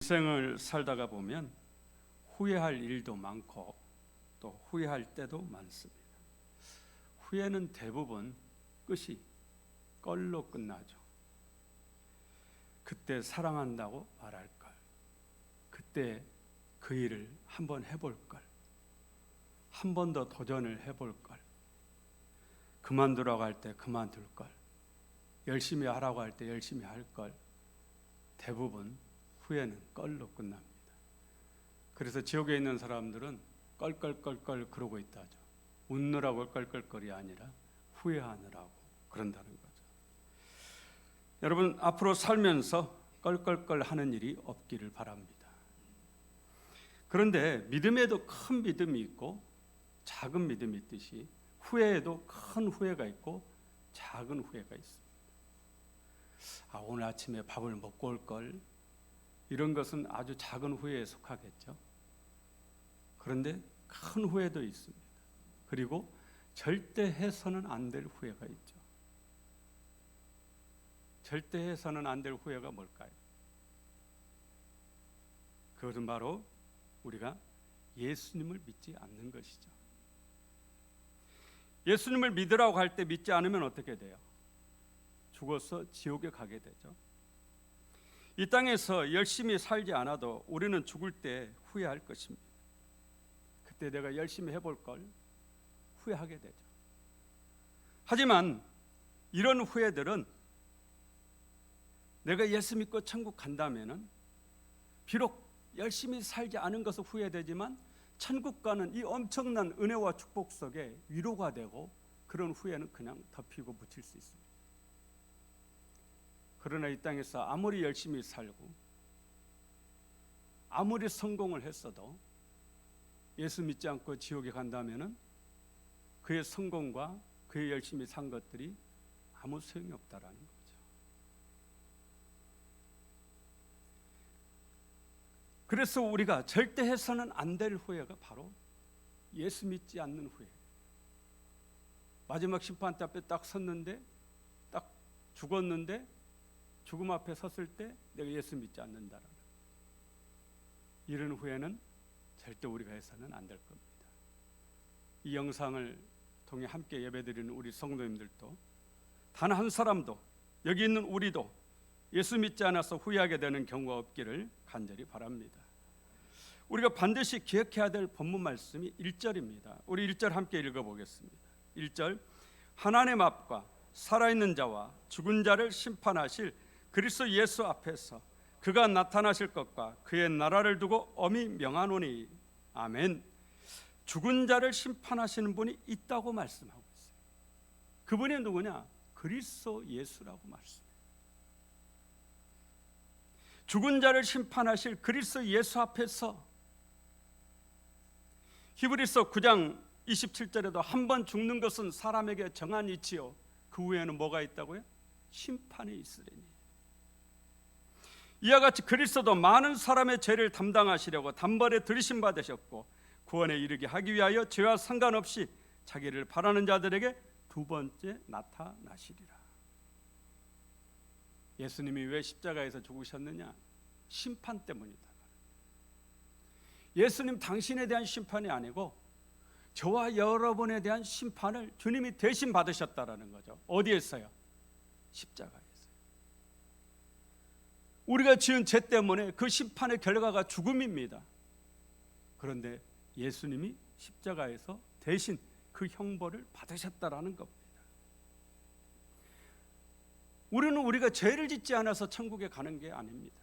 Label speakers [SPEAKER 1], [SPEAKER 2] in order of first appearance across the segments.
[SPEAKER 1] 인생을 살다가 보면 후회할 일도 많고 또 후회할 때도 많습니다. 후회는 대부분 끝이 껄로 끝나죠. 그때 사랑한다고 말할 걸, 그때 그 일을 한번 해볼 걸, 한 번 더 도전을 해볼 걸, 그만두라고 할 때 그만둘 걸, 열심히 하라고 할 때 열심히 할 걸. 대부분 후회는 껄로 끝납니다. 그래서 지옥에 있는 사람들은 껄껄껄껄 그러고 있다죠. 웃느라고 껄껄껄이 아니라 후회하느라고 그런다는 거죠. 여러분, 앞으로 살면서 껄껄껄 하는 일이 없기를 바랍니다. 그런데 믿음에도 큰 믿음이 있고 작은 믿음이 있듯이 후회에도 큰 후회가 있고 작은 후회가 있습니다. 오늘 아침에 밥을 먹고 올 걸, 이런 것은 아주 작은 후회에 속하겠죠. 그런데 큰 후회도 있습니다. 그리고 절대 해서는 안 될 후회가 있죠. 절대 해서는 안 될 후회가 뭘까요? 그것은 바로 우리가 예수님을 믿지 않는 것이죠. 예수님을 믿으라고 할 때 믿지 않으면 어떻게 돼요? 죽어서 지옥에 가게 되죠. 이 땅에서 열심히 살지 않아도 우리는 죽을 때 후회할 것입니다. 그때 내가 열심히 해볼 걸 후회하게 되죠. 하지만 이런 후회들은 내가 예수 믿고 천국 간다면은 비록 열심히 살지 않은 것은 후회되지만 천국 가는 이 엄청난 은혜와 축복 속에 위로가 되고, 그런 후회는 그냥 덮이고 묻힐 수 있습니다. 그러나 이 땅에서 아무리 열심히 살고 아무리 성공을 했어도 예수 믿지 않고 지옥에 간다면은 그의 성공과 그의 열심히 산 것들이 아무 소용이 없다라는 거죠. 그래서 우리가 절대 해서는 안 될 후회가 바로 예수 믿지 않는 후회. 마지막 심판대 앞에 딱 섰는데, 딱 죽었는데, 죽음 앞에 섰을 때 내가 예수 믿지 않는다라는, 이런 후회는 절대 우리가 해서는 안 될 겁니다. 이 영상을 통해 함께 예배드리는 우리 성도님들도 단 한 사람도, 여기 있는 우리도 예수 믿지 않아서 후회하게 되는 경우가 없기를 간절히 바랍니다. 우리가 반드시 기억해야 될 본문 말씀이 1절입니다. 우리 1절 함께 읽어보겠습니다. 1절, 하나님 앞과 살아있는 자와 죽은 자를 심판하실 그리스도 예수 앞에서 그가 나타나실 것과 그의 나라를 두고 엄히 명하노니 아멘. 죽은 자를 심판하시는 분이 있다고 말씀하고 있어요. 그분이 누구냐? 그리스도 예수라고 말씀해요. 죽은 자를 심판하실 그리스도 예수 앞에서, 히브리서 9장 27절에도 한 번 죽는 것은 사람에게 정한 이치요 그 후에는 뭐가 있다고요? 심판이 있으리니. 이와 같이 그리스도도 많은 사람의 죄를 담당하시려고 단번에 들이심 받으셨고 구원에 이르게 하기 위하여 죄와 상관없이 자기를 바라는 자들에게 두 번째 나타나시리라. 예수님이 왜 십자가에서 죽으셨느냐? 심판 때문이다. 예수님 당신에 대한 심판이 아니고 저와 여러분에 대한 심판을 주님이 대신 받으셨다라는 거죠. 어디에서요? 십자가에서. 우리가 지은 죄 때문에 그 심판의 결과가 죽음입니다. 그런데 예수님이 십자가에서 대신 그 형벌을 받으셨다라는 겁니다. 우리는 우리가 죄를 짓지 않아서 천국에 가는 게 아닙니다.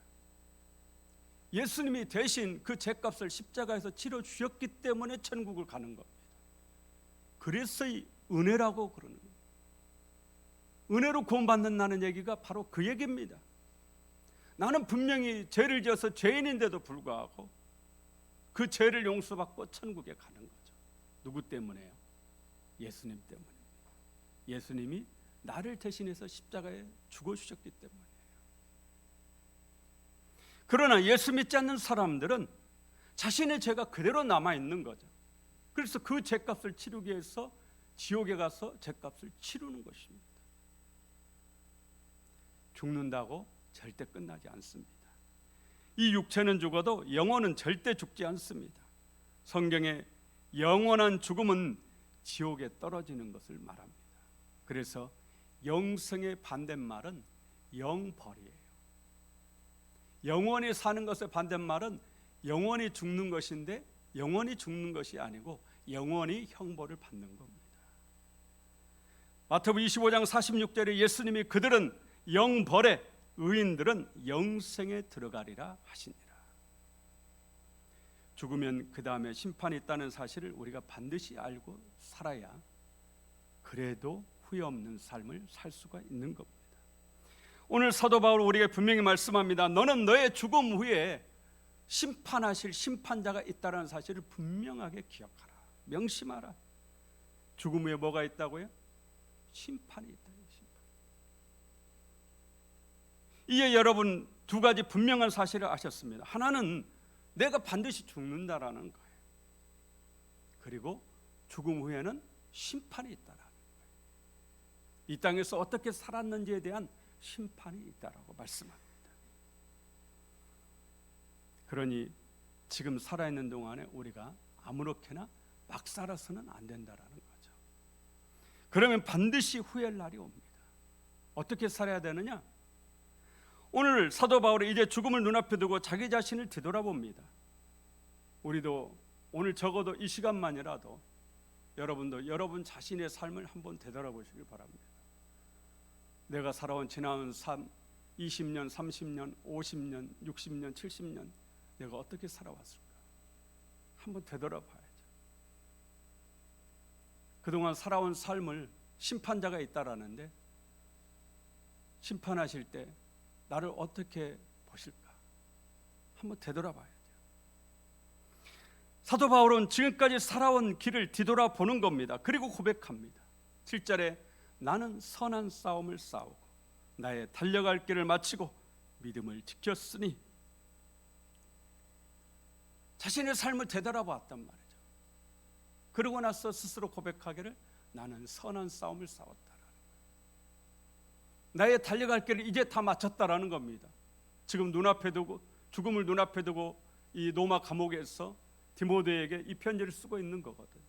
[SPEAKER 1] 예수님이 대신 그 죄값을 십자가에서 치러 주셨기 때문에 천국을 가는 겁니다. 그래서 이 은혜라고 그러는 거예요. 은혜로 구원받는다는 얘기가 바로 그 얘기입니다. 나는 분명히 죄를 지어서 죄인인데도 불구하고 그 죄를 용서받고 천국에 가는 거죠. 누구 때문에요? 예수님 때문입니다. 예수님이 나를 대신해서 십자가에 죽어주셨기 때문이에요. 그러나 예수 믿지 않는 사람들은 자신의 죄가 그대로 남아있는 거죠. 그래서 그 죄값을 치르기 위해서 지옥에 가서 죄값을 치르는 것입니다. 죽는다고 절대 끝나지 않습니다. 이 육체는 죽어도 영혼은 절대 죽지 않습니다. 성경에 영원한 죽음은 지옥에 떨어지는 것을 말합니다. 그래서 영생의 반대말은 영벌이에요. 영원히 사는 것의 반대말은 영원히 죽는 것인데, 영원히 죽는 것이 아니고 영원히 형벌을 받는 겁니다. 마태복음 25장 46절에 예수님이 그들은 영벌에, 의인들은 영생에 들어가리라 하시니라. 죽으면 그 다음에 심판이 있다는 사실을 우리가 반드시 알고 살아야 그래도 후회 없는 삶을 살 수가 있는 겁니다. 오늘 사도 바울 우리에게 분명히 말씀합니다. 너는 너의 죽음 후에 심판하실 심판자가 있다는 사실을 분명하게 기억하라. 명심하라. 죽음 후에 뭐가 있다고요? 심판이 있다. 심판. 이에 여러분 두 가지 분명한 사실을 아셨습니다. 하나는 내가 반드시 죽는다라는 거예요. 그리고 죽음 후에는 심판이 있다라는 거예요. 이 땅에서 어떻게 살았는지에 대한 심판이 있다라고 말씀합니다. 그러니 지금 살아있는 동안에 우리가 아무렇게나 막 살아서는 안 된다라는 거죠. 그러면 반드시 후회할 날이 옵니다. 어떻게 살아야 되느냐? 오늘 사도 바울이 이제 죽음을 눈앞에 두고 자기 자신을 뒤돌아봅니다. 우리도 오늘 적어도 이 시간만이라도 여러분도 여러분 자신의 삶을 한번 되돌아보시길 바랍니다. 내가 살아온 지나온 삶 20년, 30년, 50년, 60년, 70년 내가 어떻게 살아왔을까? 한번 되돌아봐야죠. 그동안 살아온 삶을 심판자가 있다라는데 심판하실 때 나를 어떻게 보실까? 한번 되돌아봐야 돼요. 사도 바울은 지금까지 살아온 길을 뒤돌아보는 겁니다. 그리고 고백합니다. 7절에 나는 선한 싸움을 싸우고 나의 달려갈 길을 마치고 믿음을 지켰으니, 자신의 삶을 되돌아봤단 말이죠. 그러고 나서 스스로 고백하기를 나는 선한 싸움을 싸웠다라는 거예요. 나의 달려갈 길을 이제 다 마쳤다라는 겁니다. 지금 눈앞에 두고 죽음을 눈앞에 두고 이 로마 감옥에서 디모데에게 이 편지를 쓰고 있는 거거든.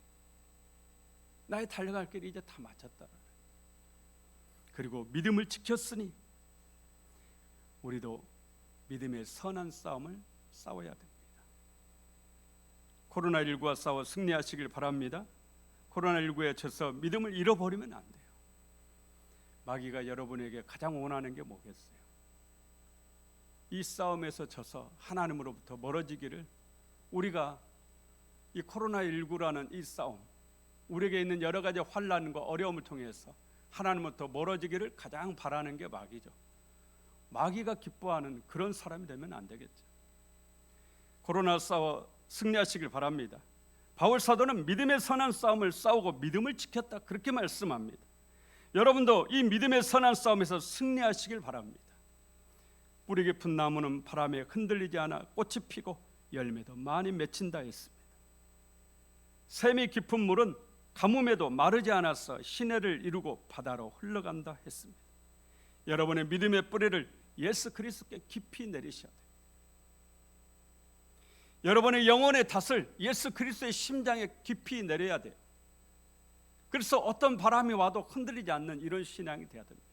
[SPEAKER 1] 나의 달려갈 길이 이제 다 마쳤다라는 거예요. 그리고 믿음을 지켰으니 우리도 믿음의 선한 싸움을 싸워야 됩니다. 코로나19와 싸워 승리하시길 바랍니다. 코로나19에 져서 믿음을 잃어버리면 안 돼요. 마귀가 여러분에게 가장 원하는 게 뭐겠어요? 이 싸움에서 져서 하나님으로부터 멀어지기를, 우리가 이 코로나19라는 이 싸움, 우리에게 있는 여러 가지 환난과 어려움을 통해서 하나님부터 멀어지기를 가장 바라는 게 마귀죠. 마귀가 기뻐하는 그런 사람이 되면 안 되겠죠. 코로나 싸워 승리하시길 바랍니다. 바울 사도는 믿음의 선한 싸움을 싸우고 믿음을 지켰다, 그렇게 말씀합니다. 여러분도 이 믿음의 선한 싸움에서 승리하시길 바랍니다. 뿌리 깊은 나무는 바람에 흔들리지 않아 꽃이 피고 열매도 많이 맺힌다 했습니다. 샘이 깊은 물은 가뭄에도 마르지 않아서 시내를 이루고 바다로 흘러간다 했습니다. 여러분의 믿음의 뿌리를 예수 그리스도께 깊이 내리셔야 돼요. 여러분의 영혼의 닷을 예수 그리스도의 심장에 깊이 내려야 돼요. 그래서 어떤 바람이 와도 흔들리지 않는 이런 신앙이 되어야 됩니다.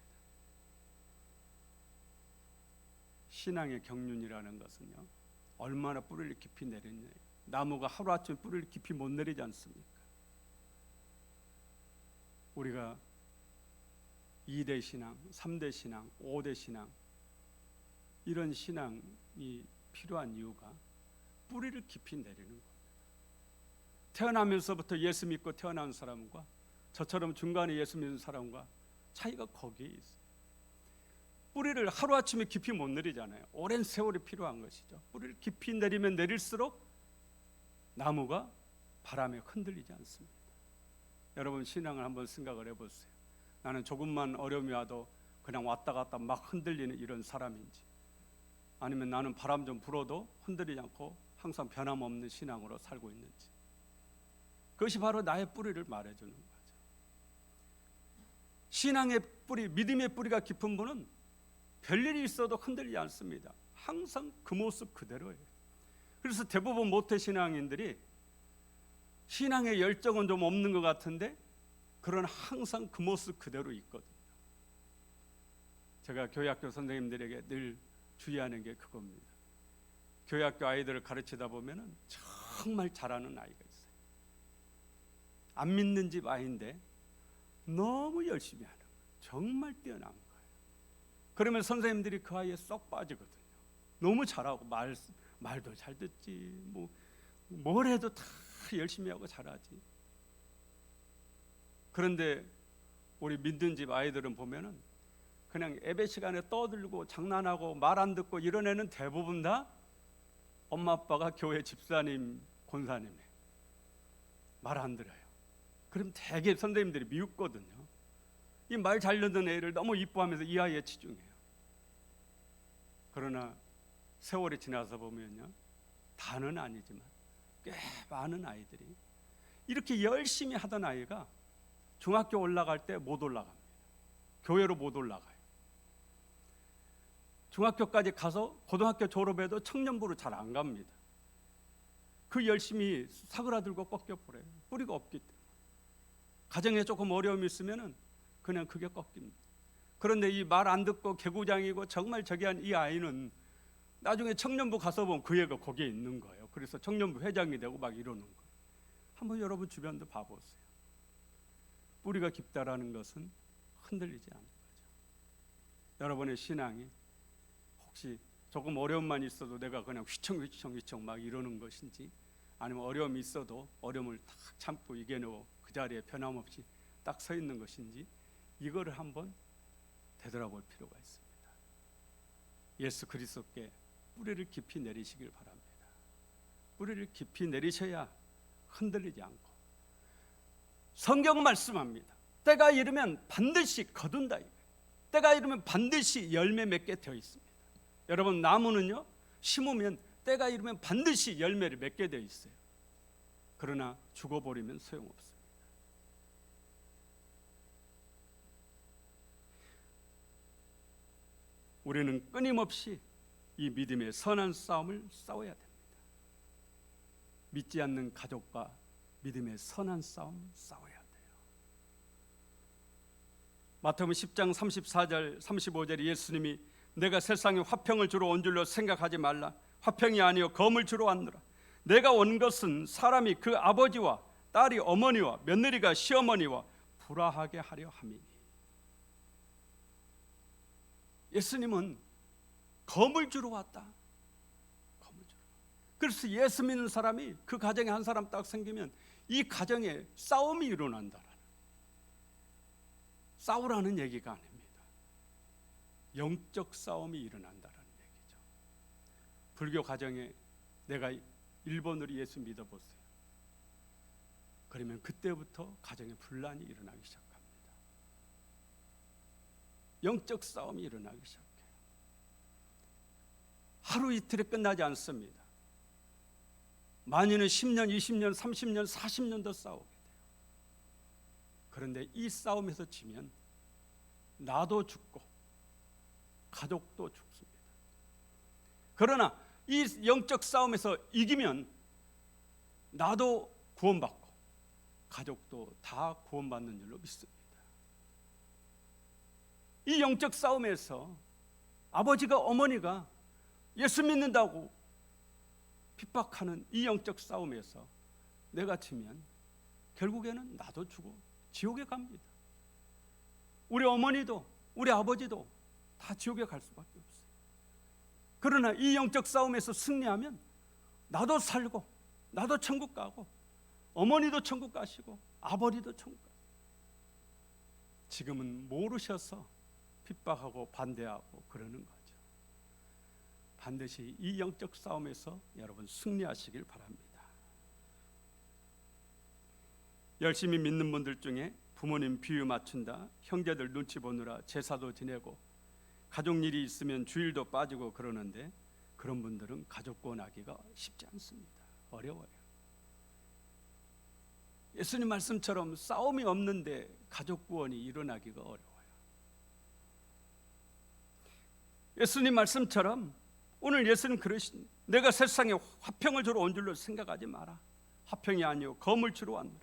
[SPEAKER 1] 신앙의 경륜이라는 것은요, 얼마나 뿌리를 깊이 내리느냐. 나무가 하루아침에 뿌리를 깊이 못 내리지 않습니까? 우리가 2대 신앙, 3대 신앙, 5대 신앙, 이런 신앙이 필요한 이유가 뿌리를 깊이 내리는 겁니다. 태어나면서부터 예수 믿고 태어난 사람과 저처럼 중간에 예수 믿는 사람과 차이가 거기에 있어요. 뿌리를 하루아침에 깊이 못 내리잖아요. 오랜 세월이 필요한 것이죠. 뿌리를 깊이 내리면 내릴수록 나무가 바람에 흔들리지 않습니다. 여러분 신앙을 한번 생각을 해보세요. 나는 조금만 어려움이 와도 그냥 왔다 갔다 막 흔들리는 이런 사람인지, 아니면 나는 바람 좀 불어도 흔들리지 않고 항상 변함없는 신앙으로 살고 있는지, 그것이 바로 나의 뿌리를 말해주는 거죠. 신앙의 뿌리, 믿음의 뿌리가 깊은 분은 별일이 있어도 흔들리지 않습니다. 항상 그 모습 그대로예요. 그래서 대부분 모태신앙인들이 신앙의 열정은 좀 없는 것 같은데 그러나 항상 그 모습 그대로 있거든요. 제가 교회학교 선생님들에게 늘 주의하는 게 그겁니다. 교회학교 아이들을 가르치다 보면은 정말 잘하는 아이가 있어요. 안 믿는 집 아이인데 너무 열심히 하는 거예요. 정말 뛰어난 거예요. 그러면 선생님들이 그 아이에 쏙 빠지거든요. 너무 잘하고 말도 잘 듣지, 뭘 해도 다 열심히 하고 잘하지. 그런데 우리 믿는 집 아이들은 보면은 그냥 예배 시간에 떠들고 장난하고 말 안 듣고 이런 애는 대부분 다 엄마 아빠가 교회 집사님, 권사님이 말 안 들어요. 그럼 되게 선생님들이 미웃거든요. 이 말 잘 듣는 애를 너무 이뻐하면서 이 아이에 치중해요. 그러나 세월이 지나서 보면요, 다는 아니지만 꽤 많은 아이들이 이렇게 열심히 하던 아이가 중학교 올라갈 때 못 올라갑니다. 교회로 못 올라가요. 중학교까지 가서 고등학교 졸업해도 청년부로 잘 안 갑니다. 그 열심히 사그라들고 꺾여버려요. 뿌리가 없기 때문에. 가정에 조금 어려움이 있으면 그냥 그게 꺾입니다. 그런데 이 말 안 듣고 개구장이고 정말 저기한 이 아이는 나중에 청년부 가서 보면 그 애가 거기에 있는 거예요. 그래서 청년부 회장이 되고 막 이러는 거예요. 한번 여러분 주변도 봐보세요. 뿌리가 깊다라는 것은 흔들리지 않는 거죠. 여러분의 신앙이 혹시 조금 어려움만 있어도 내가 그냥 휘청휘청 막 이러는 것인지, 아니면 어려움이 있어도 어려움을 딱 참고 이겨내고 그 자리에 변함없이 딱 서 있는 것인지, 이거를 한번 되돌아볼 필요가 있습니다. 예수 그리스도께 뿌리를 깊이 내리시길 바랍니다. 뿌리를 깊이 내리셔야 흔들리지 않고, 성경 말씀합니다. 때가 이르면 반드시 거둔다. 때가 이르면 반드시 열매 맺게 되어 있습니다. 여러분, 나무는요, 심으면 때가 이르면 반드시 열매를 맺게 되어 있어요. 그러나 죽어버리면 소용없습니다. 우리는 끊임없이 이 믿음의 선한 싸움을 싸워야 됩니다. 믿지 않는 가족과 믿음의 선한 싸움 싸워야 돼요. 마태복음 10장 34절 35절에 예수님이 내가 세상에 화평을 주러 온 줄로 생각하지 말라. 화평이 아니요 검을 주러 왔노라. 내가 온 것은 사람이 그 아버지와 딸이 어머니와 며느리가 시어머니와 불화하게 하려 함이니. 예수님은 검을 주러 왔다. 검을 주러. 그래서 예수 믿는 사람이 그 가정에 한 사람 딱 생기면 이 가정에 싸움이 일어난다라는, 싸우라는 얘기가 아닙니다. 영적 싸움이 일어난다라는 얘기죠. 불교 가정에 내가 1번으로 예수 믿어보세요. 그러면 그때부터 가정에 분란이 일어나기 시작합니다. 영적 싸움이 일어나기 시작해요. 하루 이틀에 끝나지 않습니다. 많이는 10년, 20년, 30년, 40년도 싸우게 돼요. 그런데 이 싸움에서 지면 나도 죽고 가족도 죽습니다. 그러나 이 영적 싸움에서 이기면 나도 구원받고 가족도 다 구원받는 줄로 믿습니다. 이 영적 싸움에서 아버지가 어머니가 예수 믿는다고 핍박하는 이 영적 싸움에서 내가 지면 결국에는 나도 죽어 지옥에 갑니다. 우리 어머니도 우리 아버지도 다 지옥에 갈 수밖에 없어요. 그러나 이 영적 싸움에서 승리하면 나도 살고 나도 천국 가고 어머니도 천국 가시고 아버지도 천국 가고. 지금은 모르셔서 핍박하고 반대하고 그러는 거죠. 반드시 이 영적 싸움에서 여러분 승리하시길 바랍니다. 열심히 믿는 분들 중에 부모님 비유 맞춘다, 형제들 눈치 보느라 제사도 지내고 가족 일이 있으면 주일도 빠지고 그러는데, 그런 분들은 가족 구원하기가 쉽지 않습니다. 어려워요. 예수님 말씀처럼 싸움이 없는데 가족 구원이 일어나기가 어려워요. 예수님 말씀처럼 오늘 예수님 그러신, 내가 세상에 화평을 주러 온 줄로 생각하지 마라. 화평이 아니요 검을 주러 왔노라.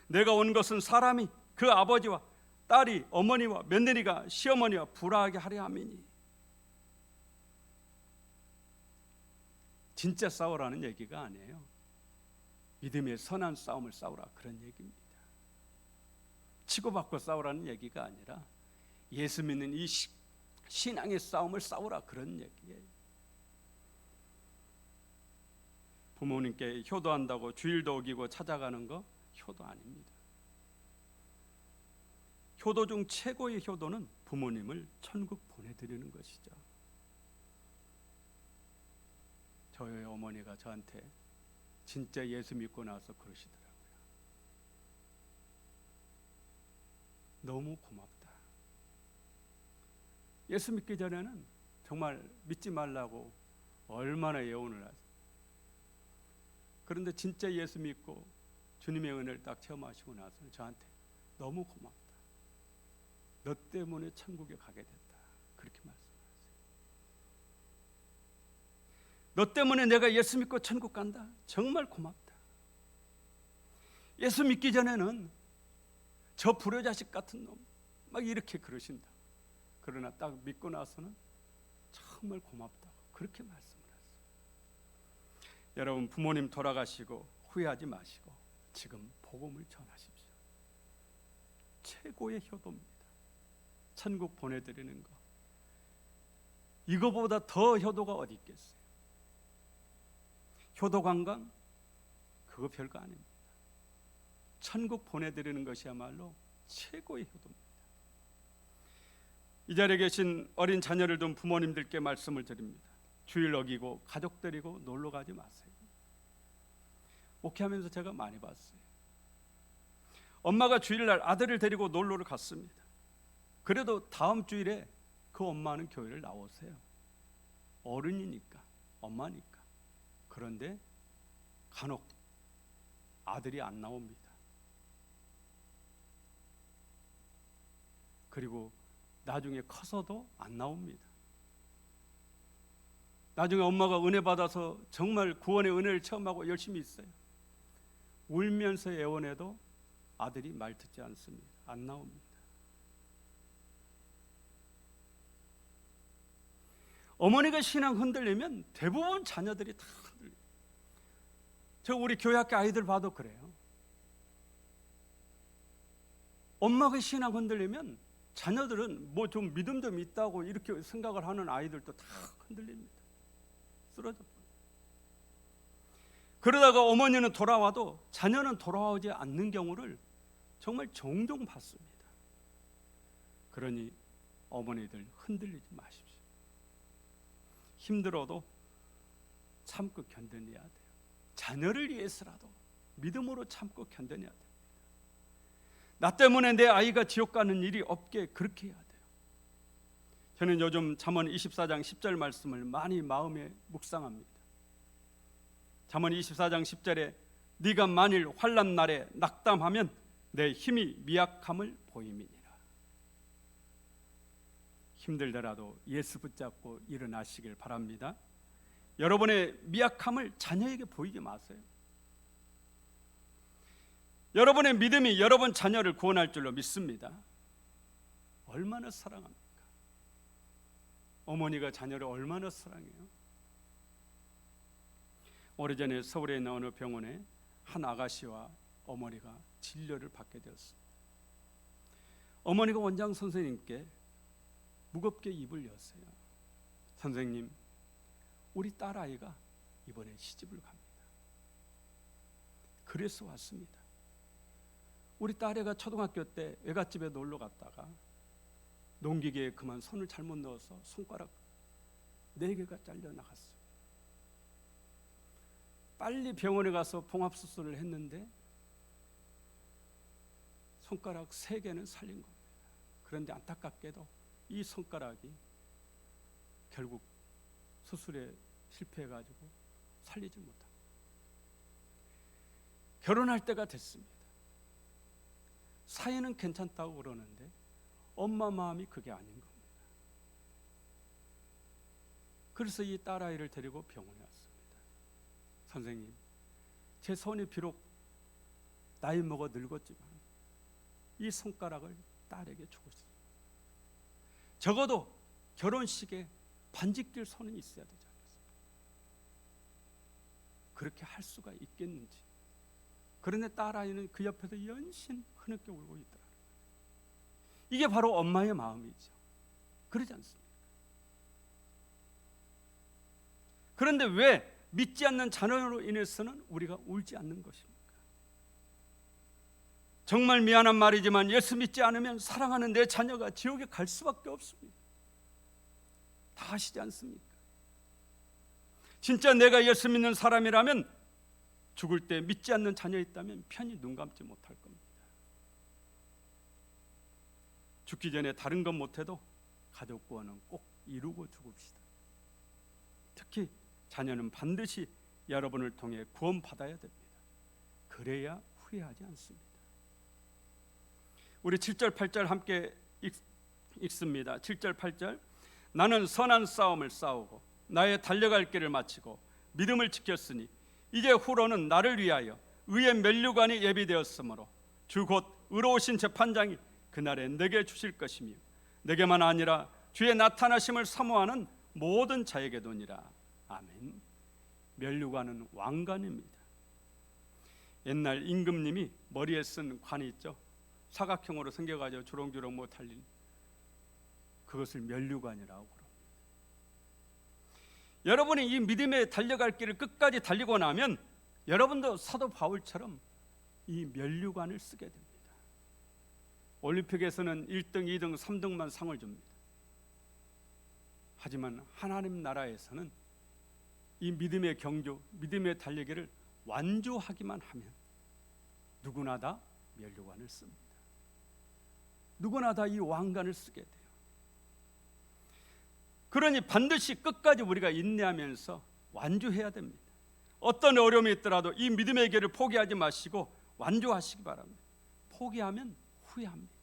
[SPEAKER 1] 내가 온 것은 사람이 그 아버지와 딸이 어머니와 며느리가 시어머니와 불화하게 하려 함이니. 진짜 싸우라는 얘기가 아니에요. 믿음의 선한 싸움을 싸우라, 그런 얘기입니다. 치고받고 싸우라는 얘기가 아니라 예수 믿는 이 신앙의 싸움을 싸우라, 그런 얘기예요. 부모님께 효도한다고 주일도 어기고 찾아가는 거 효도 아닙니다. 효도 중 최고의 효도는 부모님을 천국 보내드리는 것이죠. 저희 어머니가 저한테 진짜 예수 믿고 나서 그러시더라고요. 너무 고맙다. 예수 믿기 전에는 정말 믿지 말라고 얼마나 예언을 하세요. 그런데 진짜 예수 믿고 주님의 은혜를 딱 체험하시고 나서는 저한테 너무 고맙다. 너 때문에 천국에 가게 됐다. 그렇게 말씀하세요. 너 때문에 내가 예수 믿고 천국 간다. 정말 고맙다. 예수 믿기 전에는 저 불효자식 같은 놈 막 이렇게 그러신다. 그러나 딱 믿고 나서는 정말 고맙다고 그렇게 말씀을 하세요. 여러분, 부모님 돌아가시고 후회하지 마시고 지금 복음을 전하십시오. 최고의 효도입니다. 천국 보내드리는 거, 이거보다 더 효도가 어디 있겠어요? 효도 관광 그거 별거 아닙니다. 천국 보내드리는 것이야말로 최고의 효도입니다. 이 자리에 계신 어린 자녀를 둔 부모님들께 말씀을 드립니다. 주일 어기고 가족 데리고 놀러 가지 마세요. 목회하면서 제가 많이 봤어요. 엄마가 주일날 아들을 데리고 놀러를 갔습니다. 그래도 다음 주일에 그 엄마는 교회를 나오세요. 어른이니까, 엄마니까. 그런데 간혹 아들이 안 나옵니다. 그리고 나중에 커서도 안 나옵니다. 나중에 엄마가 은혜 받아서 정말 구원의 은혜를 체험하고 열심히 있어요. 울면서 애원해도 아들이 말 듣지 않습니다. 안 나옵니다. 어머니가 신앙 흔들리면 대부분 자녀들이 다 흔들려요. 저 우리 교회학교 아이들 봐도 그래요. 엄마가 신앙 흔들리면 자녀들은 뭐 좀 믿음 좀 있다고 이렇게 생각을 하는 아이들도 다 흔들립니다. 쓰러져 버려요. 그러다가 어머니는 돌아와도 자녀는 돌아오지 않는 경우를 정말 종종 봤습니다. 그러니 어머니들 흔들리지 마십시오. 힘들어도 참고 견뎌내야 돼요. 자녀를 위해서라도 믿음으로 참고 견뎌내야 됩니다. 나 때문에 내 아이가 지옥 가는 일이 없게 그렇게 해야 돼요. 저는 요즘 잠언 24장 10절 말씀을 많이 마음에 묵상합니다. 잠언 24장 10절에 네가 만일 환난 날에 낙담하면 내 힘이 미약함을 보임이니라. 힘들더라도 예수 붙잡고 일어나시길 바랍니다. 여러분의 미약함을 자녀에게 보이지 마세요. 여러분의 믿음이 여러분 자녀를 구원할 줄로 믿습니다. 얼마나 사랑합니까? 어머니가 자녀를 얼마나 사랑해요? 오래전에 서울에 있는 어느 병원에 한 아가씨와 어머니가 진료를 받게 되었습니다. 어머니가 원장 선생님께 무겁게 입을 여세요. 선생님, 우리 딸아이가 이번에 시집을 갑니다. 그래서 왔습니다. 우리 딸애가 초등학교 때 외갓집에 놀러 갔다가 농기계에 그만 손을 잘못 넣어서 손가락 4개가 잘려나갔어요. 빨리 병원에 가서 봉합수술을 했는데 손가락 3개는 살린 겁니다. 그런데 안타깝게도 이 손가락이 결국 수술에 실패해가지고 살리지 못합니다. 결혼할 때가 됐습니다. 사이는 괜찮다고 그러는데 엄마 마음이 그게 아닌 겁니다. 그래서 이 딸아이를 데리고 병원에 왔습니다. 선생님, 제 손이 비록 나이 먹어 늙었지만 이 손가락을 딸에게 주고 싶습니다. 적어도 결혼식에 반지 낄 손은 있어야 되지 않겠습니까? 그렇게 할 수가 있겠는지. 그런데 딸아이는 그 옆에서 연신 흐느껴 울고 있더라. 이게 바로 엄마의 마음이죠. 그러지 않습니까? 그런데 왜 믿지 않는 자녀로 인해서는 우리가 울지 않는 것입니까? 정말 미안한 말이지만 예수 믿지 않으면 사랑하는 내 자녀가 지옥에 갈 수밖에 없습니다. 다 아시지 않습니까? 진짜 내가 예수 믿는 사람이라면 죽을 때 믿지 않는 자녀 있다면 편히 눈 감지 못할 겁니다. 죽기 전에 다른 건 못해도 가족 구원은 꼭 이루고 죽읍시다. 특히 자녀는 반드시 여러분을 통해 구원받아야 됩니다. 그래야 후회하지 않습니다. 우리 7절 8절 함께 읽습니다. 7절 8절. 나는 선한 싸움을 싸우고 나의 달려갈 길을 마치고 믿음을 지켰으니 이제 후로는 나를 위하여 의의 면류관이 예비되었으므로 주 곧 의로우신 재판장이 그날에 내게 주실 것이며 내게만 아니라 주의 나타나심을 사모하는 모든 자에게도니라. 아멘. 면류관은 왕관입니다. 옛날 임금님이 머리에 쓴 관이 있죠. 사각형으로 생겨가지고 주렁주렁 뭐 달린, 그것을 면류관이라고 그럽니다. 여러분이 이 믿음의 달려갈 길을 끝까지 달리고 나면 여러분도 사도 바울처럼 이 면류관을 쓰게 됩니다. 올림픽에서는 1등, 2등, 3등만 상을 줍니다. 하지만 하나님 나라에서는 이 믿음의 경주, 믿음의 달리기를 완주하기만 하면 누구나 다 면류관을 씁니다. 누구나 다 이 왕관을 쓰게 돼요. 그러니 반드시 끝까지 우리가 인내하면서 완주해야 됩니다. 어떤 어려움이 있더라도 이 믿음의 길을 포기하지 마시고 완주하시기 바랍니다. 포기하면 후회합니다.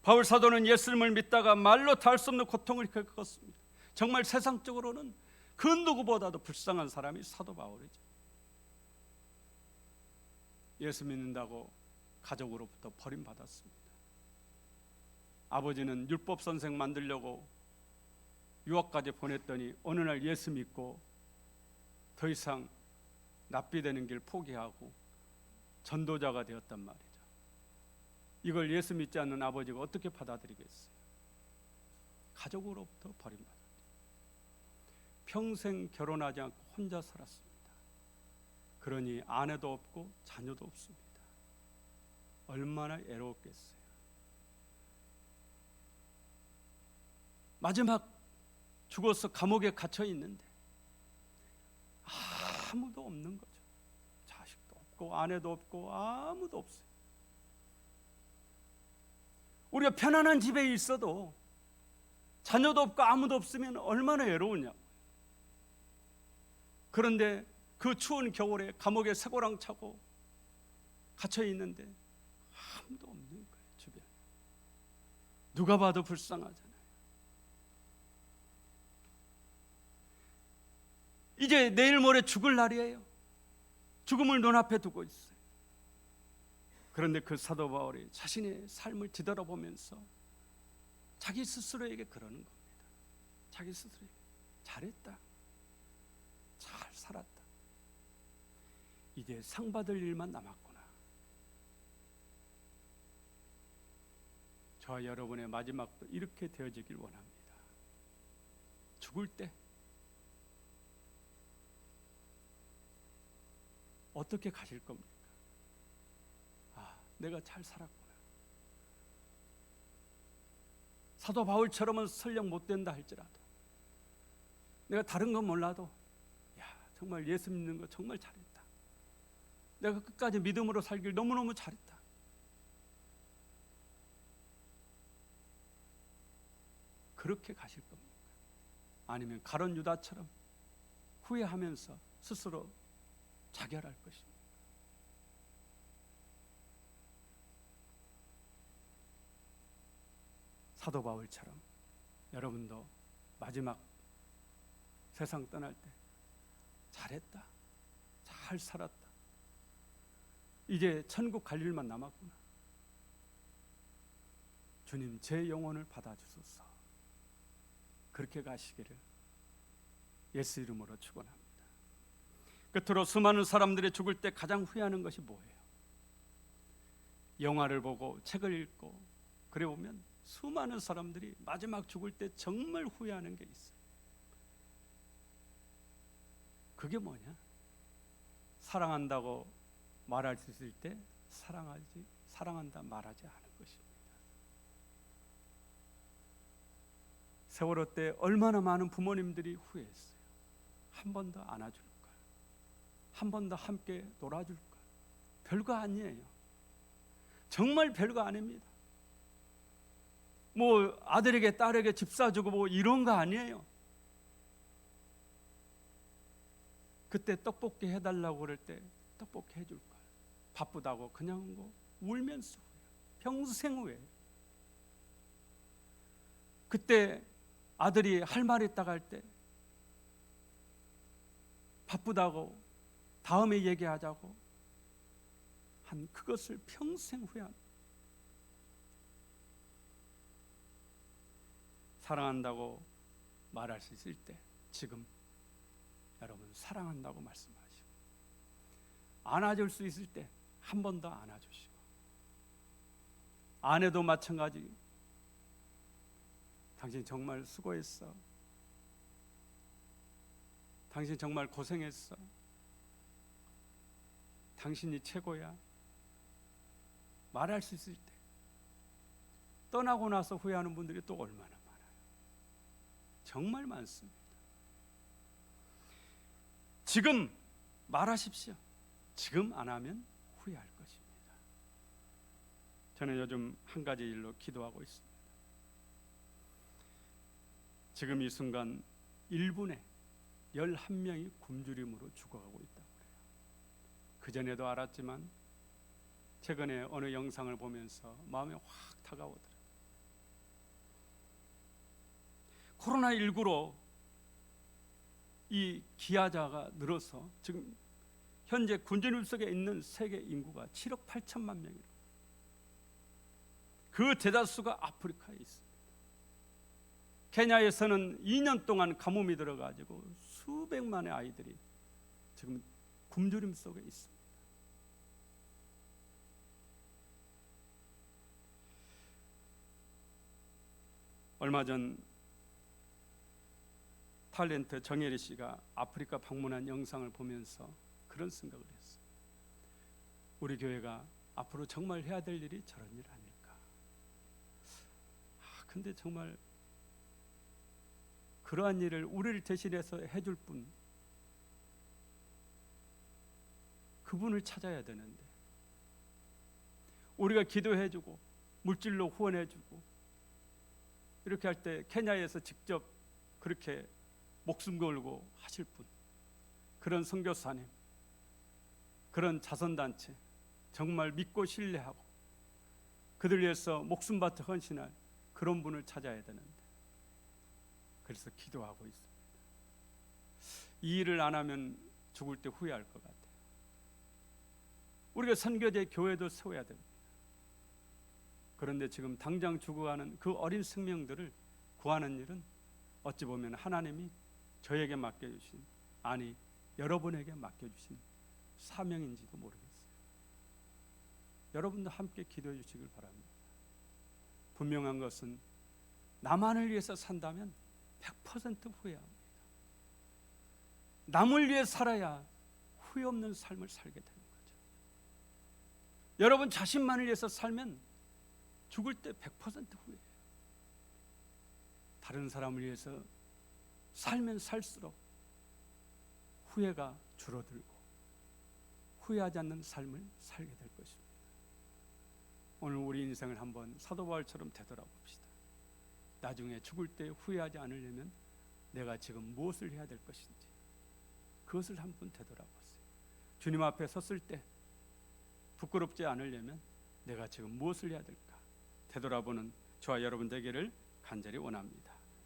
[SPEAKER 1] 바울 사도는 예수님을 믿다가 말로 다 할 수 없는 고통을 겪었습니다. 정말 세상적으로는 그 누구보다도 불쌍한 사람이 사도 바울이죠. 예수 믿는다고 가족으로부터 버림받았습니다. 아버지는 율법 선생 만들려고 유학까지 보냈더니 어느 날 예수 믿고 더 이상 납비되는 길 포기하고 전도자가 되었단 말이죠. 이걸 예수 믿지 않는 아버지가 어떻게 받아들이겠어요? 가족으로부터 버림받았죠. 평생 결혼하지 않고 혼자 살았습니다. 그러니 아내도 없고 자녀도 없습니다. 얼마나 애로웠겠어요. 마지막 죽어서 감옥에 갇혀 있는데 아무도 없는 거죠. 자식도 없고 아내도 없고 아무도 없어요. 우리가 편안한 집에 있어도 자녀도 없고 아무도 없으면 얼마나 외로우냐고. 그런데 그 추운 겨울에 감옥에 쇠고랑 차고 갇혀 있는데 아무도 없는 거예요. 주변에 누가 봐도 불쌍하잖아요. 이제 내일 모레 죽을 날이에요. 죽음을 눈앞에 두고 있어요. 그런데 그 사도 바울이 자신의 삶을 뒤돌아보면서 자기 스스로에게 그러는 겁니다. 자기 스스로에게 잘했다, 잘 살았다, 이제 상 받을 일만 남았구나. 저와 여러분의 마지막도 이렇게 되어지길 원합니다. 죽을 때 어떻게 가실 겁니까? 내가 잘 살았구나. 사도 바울처럼은 설령 못 된다 할지라도 내가 다른 건 몰라도 정말 예수 믿는 거 정말 잘했다. 내가 끝까지 믿음으로 살길 너무너무 잘했다. 그렇게 가실 겁니까? 아니면 가룟 유다처럼 후회하면서 스스로 자결할 것입니다. 사도 바울처럼 여러분도 마지막 세상 떠날 때 잘했다, 잘 살았다, 이제 천국 갈 일만 남았구나, 주님 제 영혼을 받아주소서, 그렇게 가시기를 예수 이름으로 축원합니다. 끝으로 수많은 사람들이 죽을 때 가장 후회하는 것이 뭐예요? 영화를 보고 책을 읽고 그래 보면 수많은 사람들이 마지막 죽을 때 정말 후회하는 게 있어요. 그게 뭐냐? 사랑한다고 말할 수 있을 때 사랑한다 말하지 않은 것입니다. 세월호 때 얼마나 많은 부모님들이 후회했어요. 한 번 더 안아줄까? 한 번 더 함께 놀아줄까? 별거 아니에요. 정말 별거 아닙니다. 뭐 아들에게 딸에게 집 사주고 뭐 이런 거 아니에요. 그때 떡볶이 해달라고 그럴 때 떡볶이 해줄까? 바쁘다고 그냥 뭐 울면서 평생 후회. 그때 아들이 할 말 있다고 할 때 바쁘다고 다음에 얘기하자고 한 그것을 평생 후회합니다. 사랑한다고 말할 수 있을 때 지금 여러분 사랑한다고 말씀하시고, 안아줄 수 있을 때 한 번 더 안아주시고, 아내도 마찬가지. 당신 정말 수고했어, 당신 정말 고생했어, 당신이 최고야 말할 수 있을 때, 떠나고 나서 후회하는 분들이 또 얼마나 많아요. 정말 많습니다. 지금 말하십시오. 지금 안 하면 후회할 것입니다. 저는 요즘 한 가지 일로 기도하고 있습니다. 지금 이 순간 1분에 11명이 굶주림으로 죽어가고 있다고 그래요. 그전에도 알았지만 최근에 어느 영상을 보면서 마음에 확 다가오더라고요. 코로나19로 이 기아자가 늘어서 지금 현재 굶주림 속에 있는 세계 인구가 7억 8천만 명이라고. 그 대다수가 아프리카에 있습니다. 케냐에서는 2년 동안 가뭄이 들어가지고 수백만의 아이들이 지금 굶주림 속에 있습니다. 얼마 전 탤런트 정혜리 씨가 아프리카 방문한 영상을 보면서 그런 생각을 했어요. 우리 교회가 앞으로 정말 해야 될 일이 저런 일 아닐까. 근데 정말 그러한 일을 우리를 대신해서 해줄 분, 그분을 찾아야 되는데, 우리가 기도해주고 물질로 후원해주고 이렇게 할 때 케냐에서 직접 그렇게 목숨 걸고 하실 분, 그런 선교사님, 그런 자선단체 정말 믿고 신뢰하고 그들 위해서 목숨 바쳐 헌신할 그런 분을 찾아야 되는데, 그래서 기도하고 있습니다. 이 일을 안 하면 죽을 때 후회할 것 같아요. 우리가 선교제 교회도 세워야 됩니다. 그런데 지금 당장 죽어가는 그 어린 생명들을 구하는 일은 어찌 보면 하나님이 저에게 맡겨주신, 아니 여러분에게 맡겨주신 사명인지도 모르겠어요. 여러분도 함께 기도해 주시길 바랍니다. 분명한 것은 나만을 위해서 산다면 100% 후회합니다. 남을 위해 살아야 후회 없는 삶을 살게 되는 거죠. 여러분 자신만을 위해서 살면 죽을 때 100% 후회해요. 다른 사람을 위해서 살면 살수록 후회가 줄어들고 후회하지 않는 삶을 살게 될 것입니다. 오늘 우리 인생을 한번 사도 바울처럼 되돌아봅시다. 나중에 죽을 때 후회하지 않으려면 내가 지금 무엇을 해야 될 것인지 그것을 한번 되돌아보세요. 주님 앞에 섰을 때 부끄럽지 않으려면 내가 지금 무엇을 해야 될까 되돌아보는 저와 여러분 되기를 간절히 원합니다.